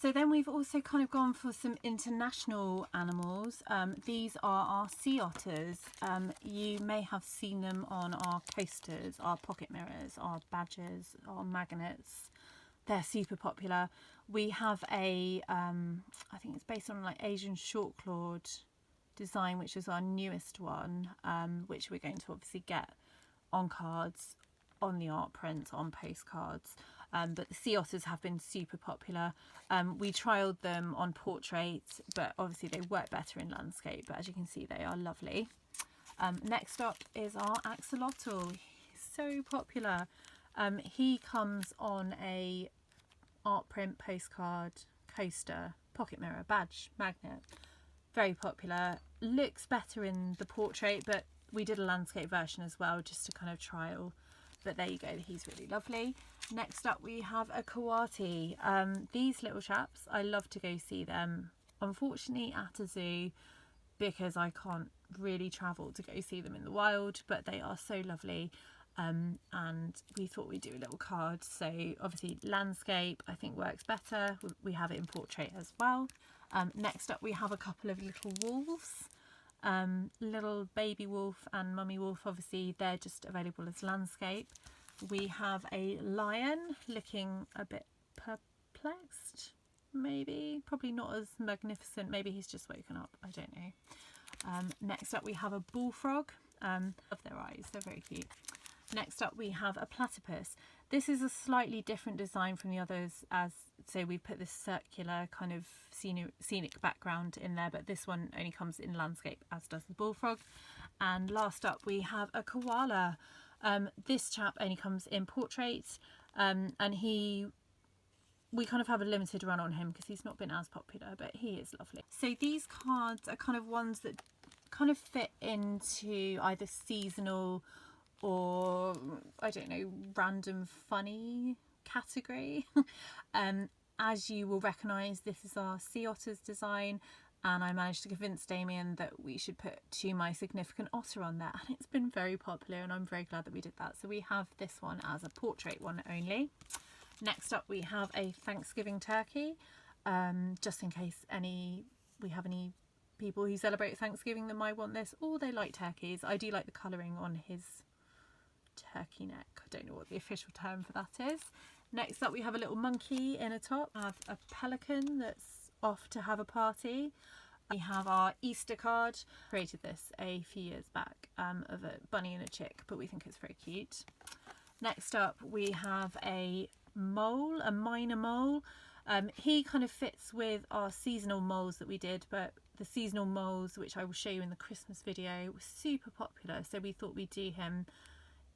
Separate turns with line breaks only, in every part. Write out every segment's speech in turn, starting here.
So then we've also kind of gone for some international animals. These are our sea otters. You may have seen them on our coasters, our pocket mirrors, our badges, our magnets. They're super popular. We have a, I think it's based on like Asian short-clawed design, which is our newest one, which we're going to obviously get on cards, on the art prints, on postcards. But the sea otters have been super popular. We trialled them on portraits, but obviously they work better in landscape. But as you can see, they are lovely. Next up is our axolotl. He's so popular. He comes on a art print, postcard, coaster, pocket mirror, badge, magnet. Very popular. Looks better in the portrait, but we did a landscape version as well, just to kind of trial. But there you go, he's really lovely. Next up we have a coati. These little chaps, I love to go see them. Unfortunately at a zoo, because I can't really travel to go see them in the wild, but they are so lovely. And we thought we'd do a little card. So obviously landscape I think works better. We have it in portrait as well. Next up we have a couple of little wolves. Little baby wolf and mummy wolf, obviously they're just available as landscape. We have a lion looking a bit perplexed, maybe, probably not as magnificent, maybe he's just woken up, I don't know. Next up we have a bullfrog. Love their eyes, they're very cute. Next up we have a platypus. This is a slightly different design from the others, as so we put this circular kind of scenic background in there, but this one only comes in landscape, as does the bullfrog. And last up we have a koala. This chap only comes in portraits, and we kind of have a limited run on him because he's not been as popular, but he is lovely. So these cards are kind of ones that kind of fit into either seasonal or, I don't know, random funny category. As you will recognise, this is our sea otters design, and I managed to convince Damien that we should put To My Significant Otter on there, and it's been very popular and I'm very glad that we did that. So we have this one as a portrait one only. Next up we have a Thanksgiving turkey, just in case we have any people who celebrate Thanksgiving that might want this, or they like turkeys. I do like the colouring on his turkey neck. I don't know what the official term for that is. Next up we have a little monkey in a top. I have a pelican that's off to have a party. We have our Easter card. Created this a few years back, of a bunny and a chick, but we think it's very cute. Next up we have a mole, a minor mole. He kind of fits with our seasonal moles that we did, but the seasonal moles, which I will show you in the Christmas video, were super popular, so we thought we'd do him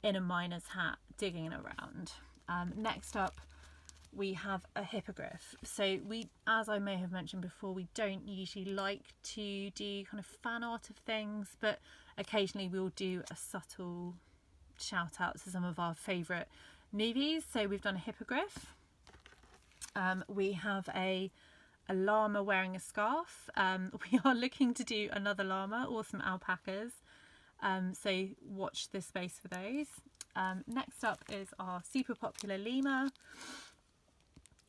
in a miner's hat digging around. Next up we have a hippogriff. So we, as I may have mentioned before, we don't usually like to do kind of fan art of things, but occasionally we'll do a subtle shout out to some of our favourite movies. So we've done a hippogriff. We have a llama wearing a scarf. We are looking to do another llama or some alpacas. So watch this space for those. Next up is our super popular lemur.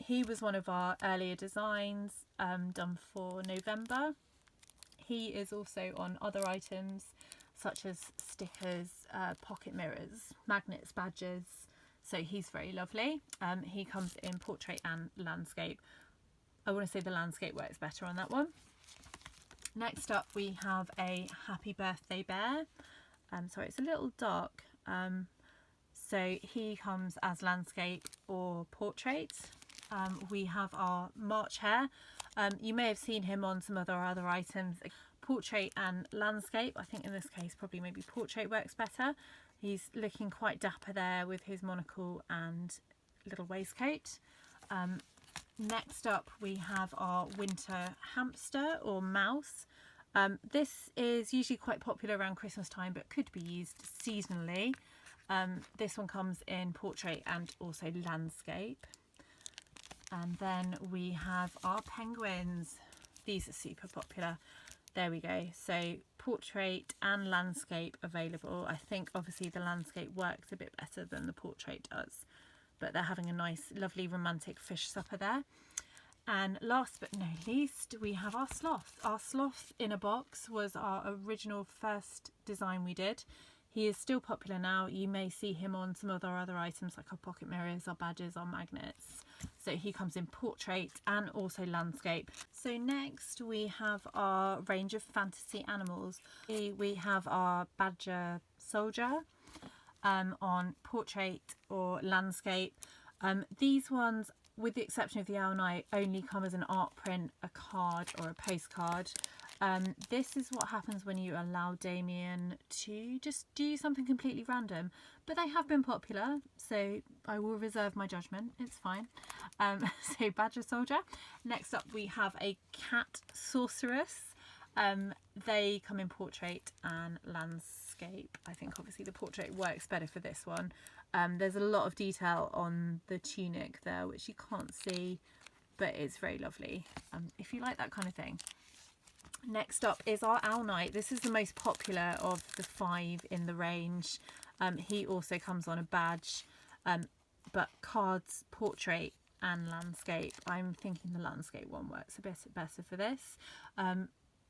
He was one of our earlier designs, done for November. He is also on other items such as stickers, pocket mirrors, magnets, badges. So he's very lovely. He comes in portrait and landscape. I want to say the landscape works better on that one. Next up we have a happy birthday bear. Sorry, it's a little dark. So he comes as landscape or portrait. We have our March hare. You may have seen him on some other items. Portrait and landscape. I think in this case probably maybe portrait works better. He's looking quite dapper there with his monocle and little waistcoat. Next up we have our winter hamster or mouse. This is usually quite popular around Christmas time, but could be used seasonally. This one comes in portrait and also landscape. And then we have our penguins. These are super popular. There we go. So portrait and landscape available. I think obviously the landscape works a bit better than the portrait does, but they're having a nice, lovely romantic fish supper there. And last but not least, we have our sloth. Our sloth in a box was our original first design we did. He is still popular now. You may see him on some of our other items like our pocket mirrors, our badges, our magnets. So he comes in portrait and also landscape. So next we have our range of fantasy animals. We have our badger soldier on portrait or landscape. These ones, with the exception of the owl knight, only come as an art print, a card or a postcard. This is what happens when you allow Damien to just do something completely random, but they have been popular, so I will reserve my judgment. It's fine. So badger soldier. Next up we have a cat sorceress. They come in portrait and landscape. I think obviously the portrait works better for this one. There's a lot of detail on the tunic there which you can't see, but it's very lovely if you like that kind of thing. Next up is our owl knight. This is the most popular of the 5 in the range. He also comes on a badge, but cards, portrait and landscape. I'm thinking the landscape one works a bit better for this.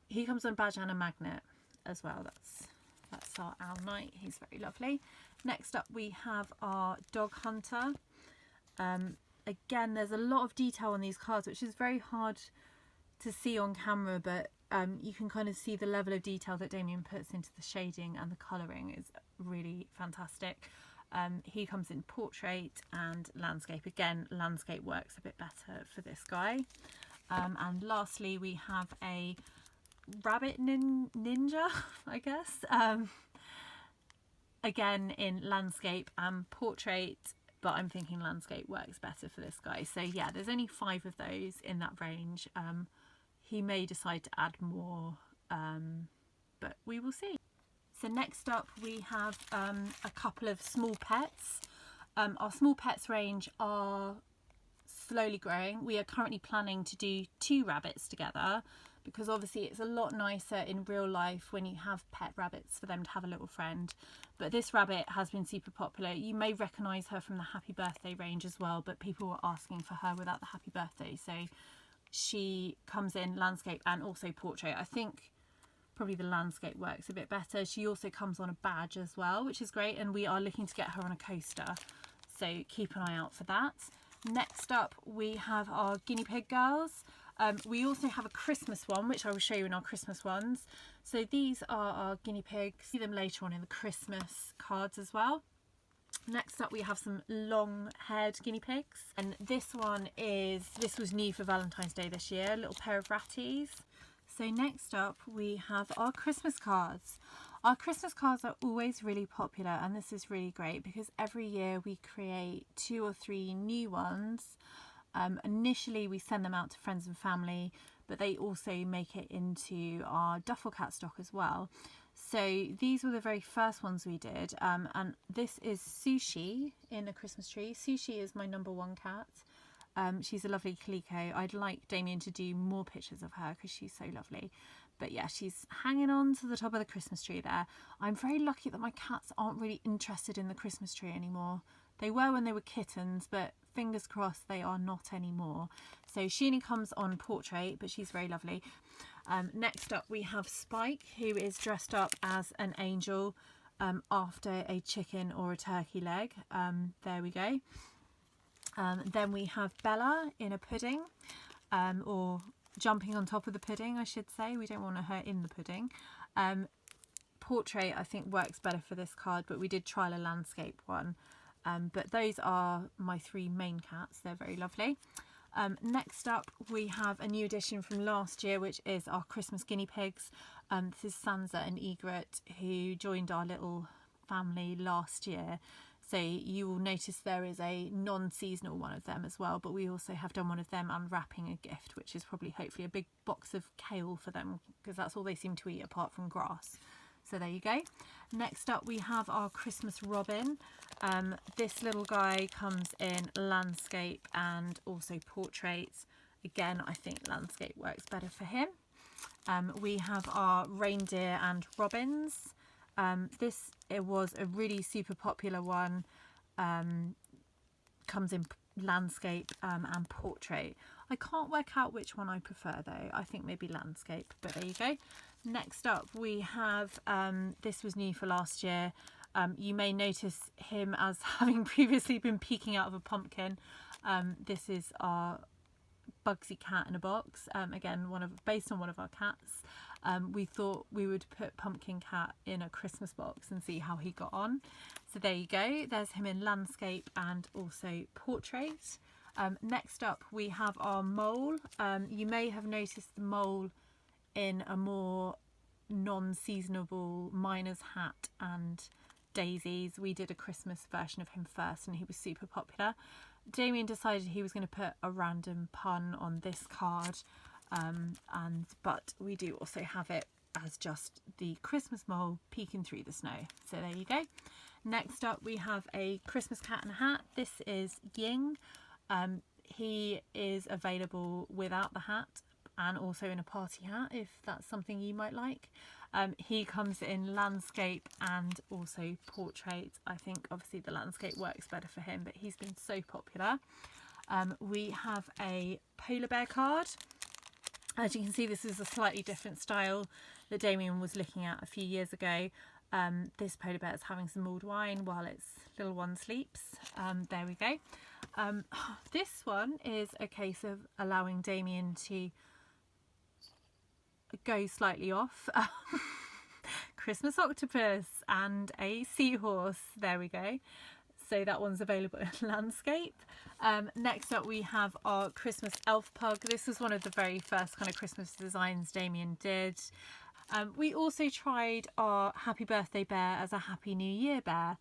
He comes on a badge and a magnet as well. That's our owl knight. He's very lovely. Next up we have our dog hunter. Again, there's a lot of detail on these cards, which is very hard to see on camera, but you can kind of see the level of detail that Damien puts into the shading, and the colouring is really fantastic. He comes in portrait and landscape. Again, landscape works a bit better for this guy. And lastly we have a rabbit ninja, I guess. Again in landscape and portrait, but I'm thinking landscape works better for this guy. So yeah, there's only 5 of those in that range. He may decide to add more, but we will see. So next up we have a couple of small pets. Our small pets range are slowly growing. We are currently planning to do 2 rabbits together, because obviously it's a lot nicer in real life when you have pet rabbits for them to have a little friend. But this rabbit has been super popular. You may recognise her from the Happy Birthday range as well, but people were asking for her without the Happy Birthday, so she comes in landscape and also portrait. I think probably the landscape works a bit better. She also comes on a badge as well, which is great, and we are looking to get her on a coaster, so keep an eye out for that. Next up we have our guinea pig girls. We also have a Christmas one, which I will show you in our Christmas ones. So these are our guinea pigs. See them later on in the Christmas cards as well. Next up we have some long-haired guinea pigs, and this was new for Valentine's Day this year, a little pair of ratties. So next up we have our Christmas cards. Our Christmas cards are always really popular, and this is really great because every year we create 2 or 3 new ones. Initially we send them out to friends and family, but they also make it into our DuffleCat stock as well. So these were the very first ones we did, and this is Sushi in a Christmas tree. Sushi is my #1 cat. She's a lovely calico. I'd like Damien to do more pictures of her because she's so lovely. But yeah, she's hanging on to the top of the Christmas tree there. I'm very lucky that my cats aren't really interested in the Christmas tree anymore. They were when they were kittens, but fingers crossed they are not anymore. So Sheeny comes on portrait, but she's very lovely. Next up we have Spike, who is dressed up as an angel after a chicken or a turkey leg. There we go. Then we have Bella in a pudding, or jumping on top of the pudding, I should say. We don't want her in the pudding. Portrait I think works better for this card, but we did trial a landscape one. But those are my 3 main cats. They're very lovely. Next up we have a new addition from last year, which is our Christmas guinea pigs. This is Sansa and Egret, who joined our little family last year. So you will notice there is a non-seasonal one of them as well, but we also have done one of them unwrapping a gift, which is probably hopefully a big box of kale for them, because that's all they seem to eat apart from grass. So there you go. Next up we have our Christmas Robin. This little guy comes in landscape and also portraits. Again, I think landscape works better for him. We have our reindeer and robins. It was a really super popular one comes in landscape and portrait. I can't work out which one I prefer though. I think maybe landscape, but there you go. Next up we have, this was new for last year. You may notice him as having previously been peeking out of a pumpkin. This is our Bugsy cat in a box. Again, based on one of our cats. We thought we would put Pumpkin Cat in a Christmas box and see how he got on. So there you go. There's him in landscape and also portrait. Next up we have our mole. You may have noticed the mole in a more non-seasonable miner's hat and daisies. We did a Christmas version of him first and he was super popular. Damien decided he was going to put a random pun on this card, but we do also have it as just the Christmas mole peeking through the snow. So there you go. Next up we have a Christmas cat in a hat. This is Ying. He is available without the hat and also in a party hat if that's something you might like. He comes in landscape and also portrait. I think obviously the landscape works better for him, but he's been so popular. We have a polar bear card. As you can see, this is a slightly different style that Damien was looking at a few years ago. This polar bear is having some mulled wine while its little one sleeps. There we go. This one is a case of allowing Damien to go slightly off. Christmas octopus and a seahorse. There we go. So that one's available in landscape. Next up we have our Christmas elf pug. This was one of the very first kind of Christmas designs Damien did. We also tried our happy birthday bear as a happy new year bear,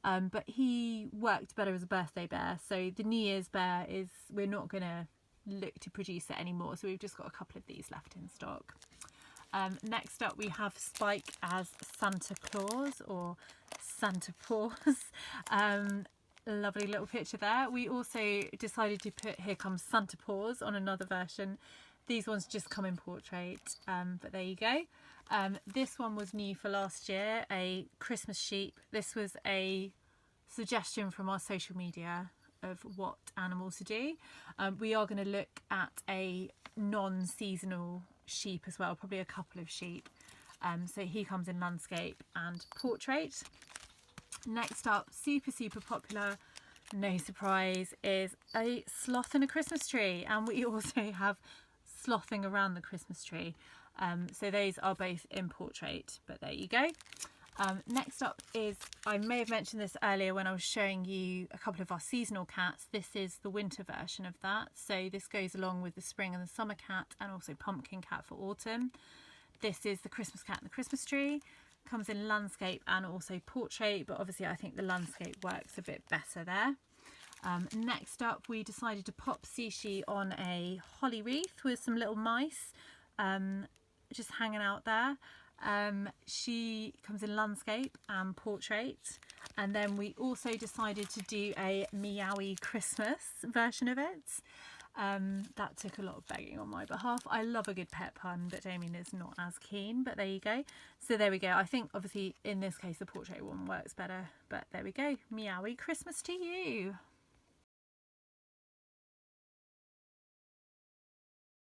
but he worked better as a birthday bear. So the New Year's bear we're not going to look to produce it anymore. So we've just got a couple of these left in stock. Next up we have Spike as Santa Claus or Santa Paws. Lovely little picture there. We also decided to put Here Comes Santa Paws on another version. These ones just come in portrait, but there you go. This one was new for last year, a Christmas sheep. This was a suggestion from our social media of what animals to do. We are going to look at a non-seasonal sheep as well, probably a couple of sheep. So he comes in landscape and portrait. Next up, super popular, no surprise, is a sloth in a Christmas tree, and we also have slothing around the Christmas tree. So those are both in portrait, but there you go. Next up is, I may have mentioned this earlier when I was showing you a couple of our seasonal cats. This is the winter version of that. So this goes along with the spring and the summer cat and also pumpkin cat for autumn. This is the Christmas cat and the Christmas tree. Comes in landscape and also portrait, but obviously I think the landscape works a bit better there. Next up we decided to pop Sushi on a holly wreath with some little mice just hanging out there. She comes in landscape and portrait, and then we also decided to do a Meowie Christmas version of it. That took a lot of begging on my behalf. I love a good pet pun, but Damien is not as keen, but there you go. So there we go. I think obviously in this case the portrait one works better, but there we go. Meowie Christmas to you.